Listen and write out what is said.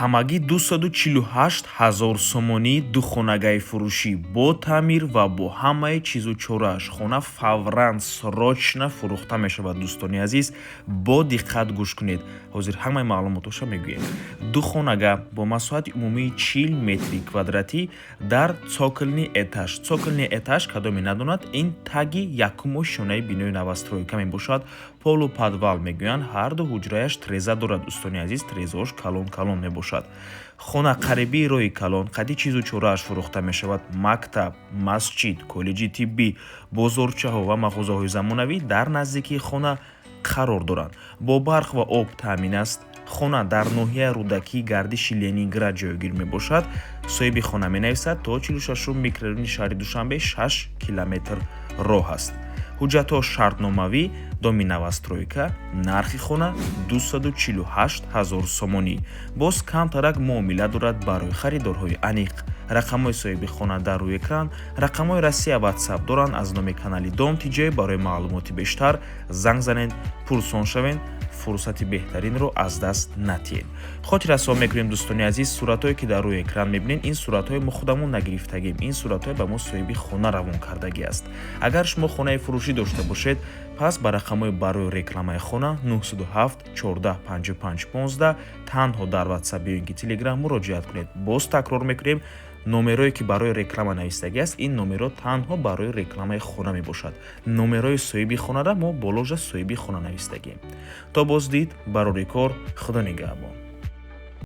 ҳамагӣ 248 000 сомонӣ духонагаи фурӯшӣ бо таъмир ва бо ҳамаи чизу чорааш хона фавран срочно фурӯхта мешавад. дӯстони азиз, бо диққат гӯш кунед. ҳозир ҳамаи маълумотоша мегӯем. духонага бо масоҳати умумии 40 метри квадратӣ дар цоколни этаж. цоколни этаж, кадоме надонад, ин таги якумо шонаи бинои новостройка мебошад. полу подвал мегӯянд. ҳарду ҳуҷраяш треза дорад. дӯстони азиз, трезаош калон мебошад. хона қарибии роҳи калон, қади чизу чорааш фурӯхта мешавад. мактаб, масҷид, коллеҷи тиббӣ, бозорчаҳо ва мағозаҳои замонавӣ дар наздикии хона қарор доранд. бо барқ ва об таъмин аст. хона дар ноҳияи рӯдакии гардиши Ленинград ҷойгир мебошад. соҳиби хона менависад то 46 микрорайони шаҳри Душанбе 6 километр роҳ аст. ҳуҷҷатҳо шартномавӣ, доми новостройка, нархи хона 248 000 сомонӣ. боз камтарак муомила дорад барои харидорҳои аниқ. рақамҳои соҳиби хона дар рӯи экран. рақамҳои расия ватсап доранд. аз номи канали Дом Тиҷой барои маълумоти бештар занг занед, пурсон шавед. фурсати беҳтаринро аз даст натиҳед. хотир расо мекунем дӯстони азиз, суратҳое ки дар рӯи экран мебинед, ин суратҳои мо худамон нагирифтагием. ин суратҳое ба мо соҳиби хона равон кардагӣ аст. агар шумо хонаи фурӯшӣ дошта бошед, пас ба рақамҳои барои рекламаи хона 907 14 55 15 танҳо дар ватсап ё ин ки телеграм муроҷиат кунед. боз такрор мекунем, номерое ки барои реклама навистагӣ аст, ин номеро танҳо барои рекламаи хона мебошад. номерои соҳиби хонара мо боложа соҳиби хона навистагием. то боздид, барори кор, худо нигаҳбон.